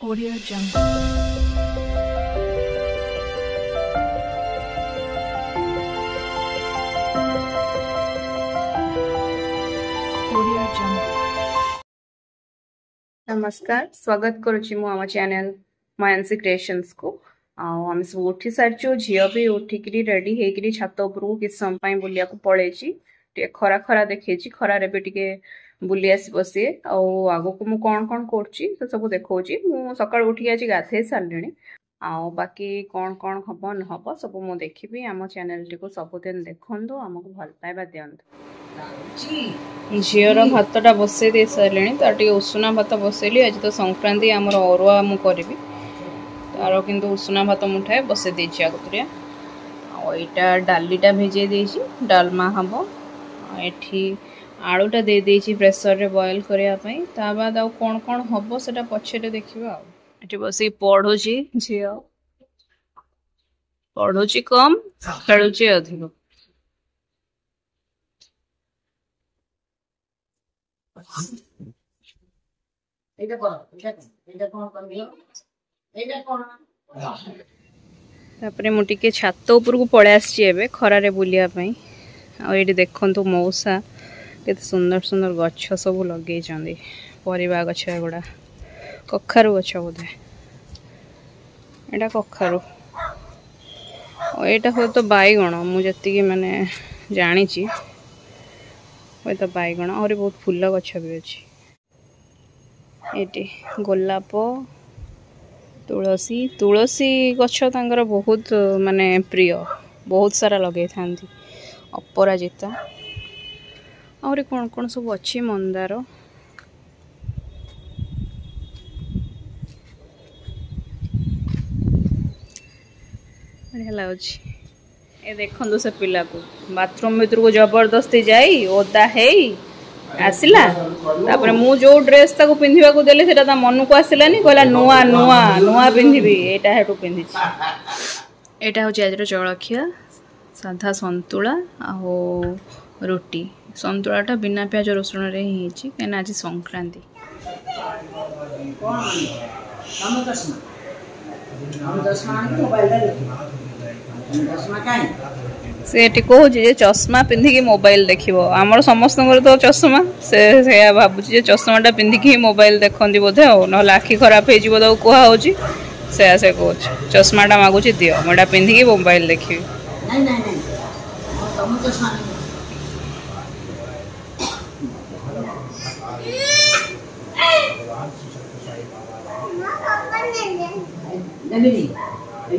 Audio Jungle. Audio Jungle. नमस्कार स्वागत करुच्ची मु आम चैनल मायानसी क्रिएशंस को आम सब उठी सारी झील भी उठिक रेडी होकर छात उपरକୁ किस समय बुलिया पलैची खरा खरा देखी खरारे भी टे बुली आसब सी आग को मु कौन कौन कर सब देखा मु सका उठिक आज गाधे सारे बाकी कौन कौन हम न हम सब मु देखी आम चैनल टी सबुदिन देखु आमको भल पाइबा दिंतु झीर भातटा बसई दे सारे तार टे उषुना भात बसैली आज तो संक्रांति आमर अरुआ मु करी तार किंतु उषुना भात मुठाए बसई देछि आगतुरिया आईटा डालीटा भिजे देछि डालमा हम एठी आलूटा दे देछि प्रेशर रे बॉयल करिया पई ता बाद आ कोन कोन हबो सेटा पछरे देखिबा एठी बसी पढोछि झियो पढोछि कम खेलुछि अधिक एटा कोन करबियो एटा कोन तापरे मु टिके छात ऊपर को पळे आछि एबे खरा रे बुलिया पई आ एठी देखंतु मौसा केते सुंदर सुंदर गच्छ सब लगे चंदी परिबा गच्छ एगुडा कखारु गच्छ बोधे एटा कखारु ओ एटा हो तो बाईगण मु जति की माने जानि छि ओ तो बाईगण और बहुत फूल गच्छ भी अछि एटी गोलाप तुलसी तुलसी गच्छ तांगर बहुत माने प्रिय बहुत सारा लगे थांती अपराजिता और कौन कौन सब अच्छी मंदार ए देखो से पिला को बाथरूम भीतर को जबरदस्ती जाई ओदा है आसला तापर मु जो ड्रेस ताको पिंधिबा को देले सेटा ता मन को आसिलानी कहला नुआ नुआ नुआ पिंधिबी एटा हेटु पिंधि एटा हो आज जलखिया साधा संतुला आ रोटी संतुलाटा बिना प्याज रसुण रे ही हिची केना आज संक्रांति से कहूँ जे चश्मा पिंधिकी मोबाइल देखिबो आमर समस्त तो चश्मा से भाबुची जे चश्माटा पिंधिकी ही मोबाइल देखंदी बोधे हो न आखि खराब हे जिवो तो कोहा होची से कहूँ चश्माटा मागुची दियो मोटा पिंधिकी मोबाइल देखिबी नहीं नहीं नहीं तुम चश्मा नहीं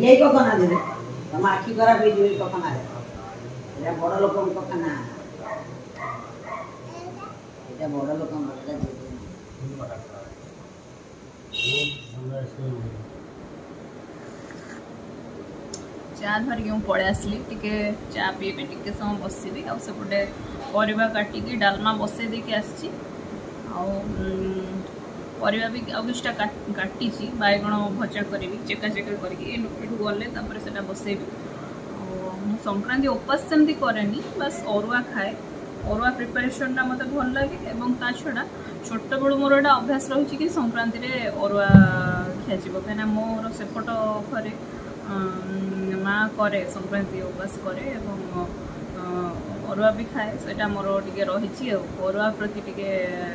यही कखना दे तुम आखि खराब हो जो कखना ये बड़ लोक कखना ये बड़ लोक चा धरिक पड़े आसली टिके चा पीबे टिके समय बसबी आ सेपटे परिबा काटिकी डालमा बसई देके आसी परिबा भी आ किछटा काटी बैगण भजा करी चेका चेका करके गले सेटा बसैबी संक्रांति उपास सेमती करेनी बस अरुआ खाए अरुआ प्रिपरेशनटा मत भल लगे और ता छड़ा छोट बड़ू मोर एटा अभ्यास रही कि संक्रांति रे अरुआ खाइब कहीं मोर सेपट घरे माँ करे संक्रांति उपास करे अरुआ भी खाए सेटा मोर टिके रही अरुआ प्रति टिके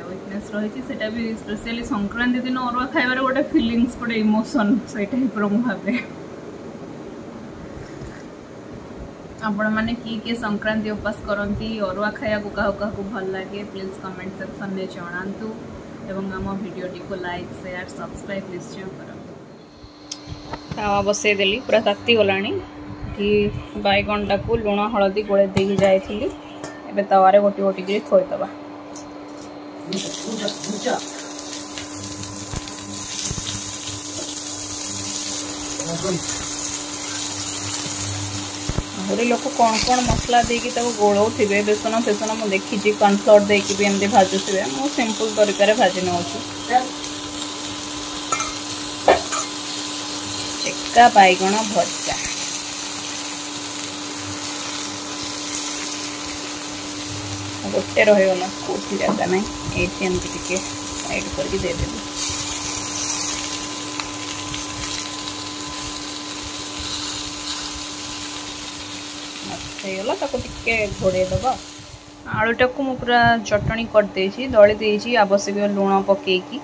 वीकनेस रही सेटा भी स्पेशली संक्रांति दिन अरुआ खाइबार गोटे फीलिंग्स गोटे इमोशन से टाइप रो भावे आपण मैंने किए संक्रांति उपास करती अरुआ खाया को क्या भल लगे प्लीज कमेंट सेक्शन में जनातु एवं आम भिडियोटी को लाइक शेयर सब्सक्राइब निश्चय कर तावा बसई देली पूरा ताती गलानी बैगणटा को लुण हलदी गोले देकी जाइली एबे तवारे गोटी गोटी कर थोईदबा आहरी लोक कौन कौन मसला देकी गोलाऊ थे बेसन फेसन मुझे देखी कॉर्नफ्लोर देकी भी एमती भाजुवे मु सिंपल तरीका भाजी नौ चेका बैगण भजा गोटे रहीगला कौटी जगह ना ये साइड करके देदेवी ହେଇଗଲା ତାକୁ ଟିକେ ଘୋଡ଼େଇ ଦେବା। ଆଳୁଟାକୁ ମୁଁ ପୁରା ଚଟଣି କରିଦେଇଛି, ଦଳି ଦେଇଛି ଆବଶ୍ୟକ ଲୁଣ ପକେଇକି।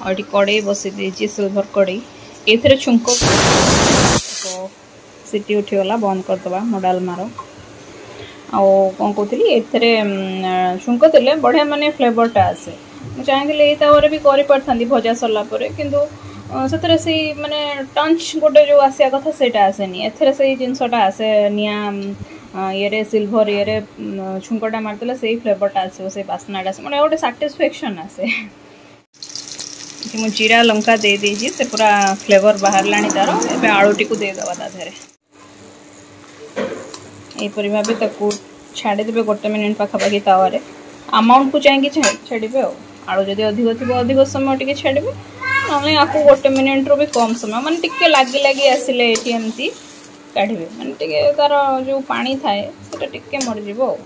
ଆଉ ଏଠି କଡ଼େଇ ବସେଇ ଦେଇଛି, ସିଲଭର କଡ଼େଇ। ଏଥିରେ ଛୁଙ୍କ ସିଟି ଉଠିଗଲା, ବନ୍ଦ କରିଦେବା ମୋ ଡାଲମାର। ଆଉ କ'ଣ କହୁଥିଲି, ଏଥିରେ ଛୁଙ୍କ ଦେଲେ ବଢ଼ିଆ ମାନେ ଫ୍ଲେଭରଟା ଆସେ। ମୁଁ ଚାହିଁଥିଲି ଏଇ ତାୱାରେ ବି କରିପାରିଥାନ୍ତି ଭଜା ସରିଲା ପରେ, କିନ୍ତୁ ସେଥିରେ ସେଇ ମାନେ ଟଞ୍ଚ ଗୋଟେ ଯେଉଁ ଆସିବା କଥା ସେଇଟା ଆସେନି। ଏଥିରେ ସେଇ ଜିନିଷଟା ଆସେ, ନିଆଁ ଇଏରେ ସିଲଭର ଇଏରେ ଛୁଙ୍କଟା ମାରିଦେଲେ ସେଇ ଫ୍ଲେଭରଟା ଆସିବ, ସେଇ ବାସ୍ନାଟା ଆସେ, ମାନେ ଗୋଟେ ସାଟିସ୍ଫ୍ୟାକ୍ସନ୍ ଆସେ। ମୁଁ ଜିରା ଲଙ୍କା ଦେଇ ଦେଇଛି, ସେ ପୁରା ଫ୍ଲେଭର ବାହାରିଲାଣି ତାର। ଏବେ ଆଳୁଟିକୁ ଦେଇଦେବା ତା ଦେହରେ। ଏହିପରି ଭାବେ ତାକୁ ଛାଡ଼ିଦେବେ 1 ମିନିଟ୍ ପାଖାପାଖି ତାୱାରେ। ଆମାଉଣ୍ଟକୁ ଚାହିଁକି ଛାଡ଼ିବେ ଆଉ। ଆଳୁ ଯଦି ଅଧିକ ଥିବ ଅଧିକ ସମୟ ଟିକେ ଛାଡ଼ିବେ, ନହେଲେ ଆକୁ 1 ମିନିଟ୍ରୁ ବି କମ୍ ସମୟ, ମାନେ ଟିକେ ଲାଗି ଲାଗି ଆସିଲେ ଏଠି ଏମିତି କାଢ଼ିବେ, ମାନେ ଟିକେ ତାର ଯେଉଁ ପାଣି ଥାଏ ସେଟା ଟିକେ ମରିଯିବ ଆଉ।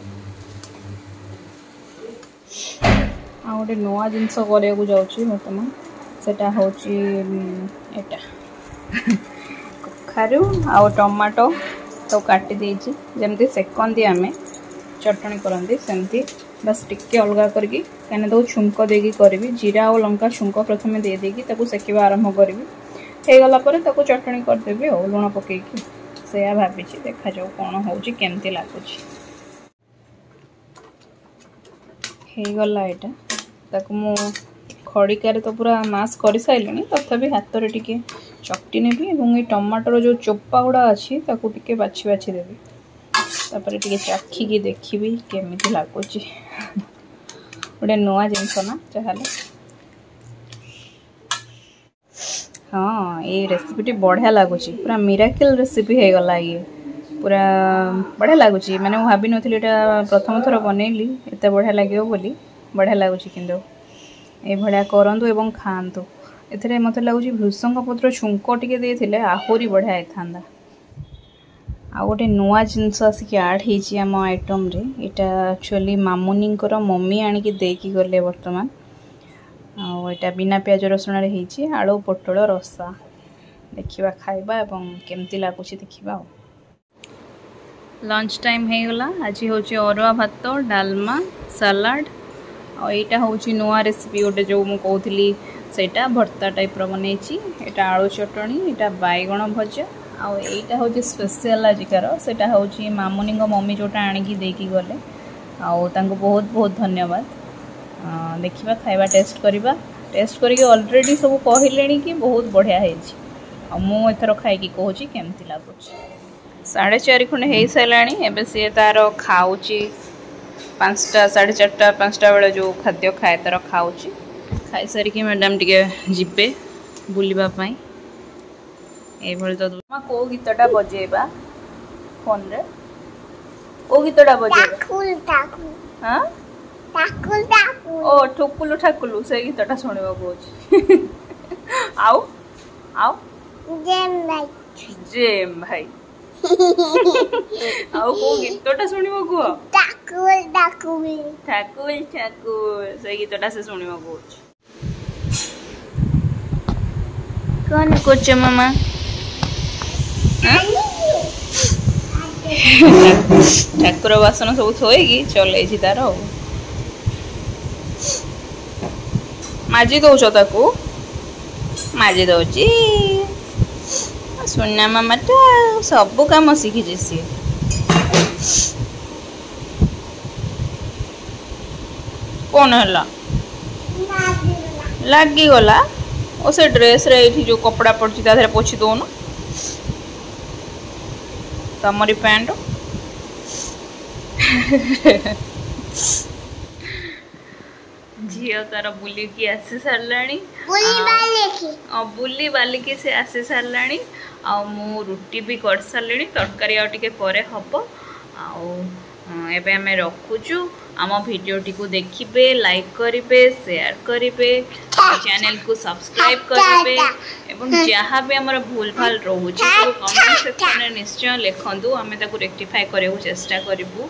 ଆଉ ଗୋଟେ ନୂଆ ଜିନିଷ କରିବାକୁ ଯାଉଛି ବର୍ତ୍ତମାନ, ସେଟା ହେଉଛି ଏଇଟା କଖାରୁ ଆଉ ଟମାଟୋ ତାକୁ କାଟି ଦେଇଛି, ଯେମିତି ସେକନ୍ତି ଆମେ ଚଟଣି କରନ୍ତି ସେମିତି, ବାସ୍ ଟିକେ ଅଲଗା କରିକି, କାହିଁକିନା ତାକୁ ଛୁଙ୍କ ଦେଇକି କରିବି। ଜିରା ଆଉ ଲଙ୍କା ଛୁଙ୍କ ପ୍ରଥମେ ଦେଇଦେଇକି ତାକୁ ସେକିବା ଆରମ୍ଭ କରିବି। ହେଇଗଲା ପରେ ତାକୁ ଚଟଣି କରିଦେବି ଆଉ ଲୁଣ ପକେଇକି। ସେଇଆ ଭାବିଛି, ଦେଖାଯାଉ କ'ଣ ହେଉଛି, କେମିତି ଲାଗୁଛି। ହେଇଗଲା ଏଇଟା, ତାକୁ ମୁଁ ଖଡ଼ିକାରେ ତ ପୁରା ମାସ୍ କରିସାରିଲିଣି, ତଥାପି ହାତରେ ଟିକେ ଚକଟି ନେବି ଏବଂ ଏଇ ଟମାଟୋର ଯେଉଁ ଚୋପା ଗୁଡ଼ା ଅଛି ତାକୁ ଟିକେ ବାଛି ବାଛି ଦେବି। ତାପରେ ଟିକେ ଚାଖିକି ଦେଖିବି କେମିତି ଲାଗୁଛି। ଗୋଟେ ନୂଆ ଜିନିଷ ନା ଯାହାହେଲେ। ହଁ, ଏଇ ରେସିପିଟି ବଢ଼ିଆ ଲାଗୁଛି, ପୁରା ମିରାକିଲ୍ ରେସିପି ହେଇଗଲା ଇଏ। ପୁରା ବଢ଼ିଆ ଲାଗୁଛି, ମାନେ ମୁଁ ଭାବିନଥିଲି ଏଇଟା ପ୍ରଥମ ଥର ବନେଇଲି ଏତେ ବଢ଼ିଆ ଲାଗିବ ବୋଲି। ବଢ଼ିଆ ଲାଗୁଛି, କିନ୍ତୁ ଏଇଭଳିଆ କରନ୍ତୁ ଏବଂ ଖାଆନ୍ତୁ। ଏଥିରେ ମୋତେ ଲାଗୁଛି ଭୃଷଙ୍ଗ ପତ୍ର ଛୁଙ୍କ ଟିକେ ଦେଇଥିଲେ ଆହୁରି ବଢ଼ିଆ ହେଇଥାନ୍ତା। ଆଉ ଗୋଟେ ନୂଆ ଜିନିଷ ଆସିକି ଆଡ଼୍ ହେଇଛି ଆମ ଆଇଟମ୍ରେ। ଏଇଟା ଆକ୍ଚୁଆଲି ମାମୁନିଙ୍କର ମମି ଆଣିକି ଦେଇକି ଗଲେ ବର୍ତ୍ତମାନ। ଆଉ ଏଇଟା ବିନା ପିଆଜ ରସୁଣରେ ହେଇଛି, ଆଳୁ ପୋଟଳ ରସା। ଦେଖିବା, ଖାଇବା ଏବଂ କେମିତି ଲାଗୁଛି ଦେଖିବା ଆଉ। ଲଞ୍ଚ ଟାଇମ୍ ହେଇଗଲା। ଆଜି ହେଉଛି ଅରୁଆ ଭାତ, ଡାଲମା, ସାଲାଡ଼, ଆଉ ଏଇଟା ହେଉଛି ନୂଆ ରେସିପି ଗୋଟେ ଯେଉଁ ମୁଁ କହୁଥିଲି ସେଇଟା ଭର୍ତ୍ତା ଟାଇପ୍ର ବନେଇଛି। ଏଇଟା ଆଳୁ ଚଟଣି, ଏଇଟା ବାଇଗଣ ଭଜା, ଆଉ ଏଇଟା ହେଉଛି ସ୍ପେଶିଆଲ୍ ଆଜିକାର। ସେଇଟା ହେଉଛି ମାମୁନିଙ୍କ ମମି ଯେଉଁଟା ଆଣିକି ଦେଇକି ଗଲେ, ଆଉ ତାଙ୍କୁ ବହୁତ ବହୁତ ଧନ୍ୟବାଦ। ଦେଖିବା, ଖାଇବା ଟେଷ୍ଟ କରିବା। ଟେଷ୍ଟ କରିକି ଅଲରେଡ଼ି ସବୁ କହିଲେଣି କି ବହୁତ ବଢ଼ିଆ ହେଇଛି। ଆଉ ମୁଁ ଏଥର ଖାଇକି କହୁଛି କେମିତି ଲାଗୁଛି। 4:30 ଖଣ୍ଡେ ହେଇସାରିଲାଣି। ଏବେ ସିଏ ତାର ଖାଉଛି 5ଟା 4:30 5ଟା ବେଳେ ଯେଉଁ ଖାଦ୍ୟ ଖାଏ ତାର ଖାଉଛି। ଖାଇସାରିକି ମ୍ୟାଡ଼ାମ୍ ଟିକେ ଯିବେ ବୁଲିବା ପାଇଁ। এইভাবে তো মা কোউ গীতটা বজেଇବା ফোনরে কোউ গীতটা বজেଇବା ঠাকুল ঠাকুল হ্যাঁ ঠাকুল ঠাকুল ও ঠুকুলু ঠাকুলু সেই গীতটা শুনিবা কହୁଛି আও আও জেম ভাই আও কোউ গীতটা শুনিবা কুহ ঠাকুল ঠাকুল ঠাকুল ঠাকুল সেই গীতটা সে শুনিবা কହୁଛି। কোন করছে মামা ଠାକୁର ବାସନ ସବୁ ଥୋଇକି ଚଲେଇଛି ତାର ଆଉ। ମାଜି ଦଉଛ ତାକୁ, ମାଜି ଦଉଛି। ସୁନା ମାମାଟା ସବୁ କାମ ଶିଖିଛି ସିଏ। କଣ ହେଲା ଲାଗିଗଲା? ଓ ସେ ଡ୍ରେସ୍ରେ ଏଇଠି ଯେଉଁ କପଡ଼ା ପଡ଼ିଛି ତା ଦେହରେ ପୋଛି ଦଉନ। ତମରି ପ୍ୟାଣ୍ଟ ଝିଅ ତାର ବୁଲିକି ଆସି ସାରିଲାଣି, ବୁଲି ବାଲିକି ସେ ଆସି ସାରିଲାଣି। ଆଉ ମୁଁ ରୁଟି ବି କରିସାରିଲିଣି, ତରକାରୀ ଆଉ ଟିକେ ପରେ ହବ। ଆଉ ଏବେ ଆମେ ରଖୁଛୁ। ଆମ ଭିଡ଼ିଓଟିକୁ ଦେଖିବେ, ଲାଇକ୍ କରିବେ, ସେୟାର କରିବେ, ଚ୍ୟାନେଲକୁ ସବସ୍କ୍ରାଇବ୍ କରିବେ ଏବଂ ଯାହା ବି ଆମର ଭୁଲ ଭାଲ ରହୁଛି ସବୁ କମେଣ୍ଟ ସେକ୍ସନରେ ନିଶ୍ଚୟ ଲେଖନ୍ତୁ। ଆମେ ତାକୁ ରେକ୍ଟିଫାଏ କରିବାକୁ ଚେଷ୍ଟା କରିବୁ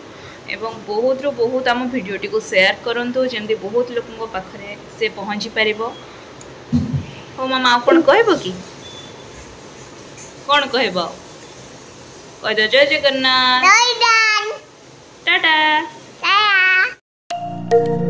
ଏବଂ ବହୁତରୁ ବହୁତ ଆମ ଭିଡ଼ିଓଟିକୁ ସେୟାର କରନ୍ତୁ, ଯେମିତି ବହୁତ ଲୋକଙ୍କ ପାଖରେ ସେ ପହଞ୍ଚି ପାରିବ। ହଉ ମାମା, ଆଉ କ'ଣ କହିବ କି? କ'ଣ କହିବ? କହିଦ ଜୟ ଜଗନ୍ନାଥ। है।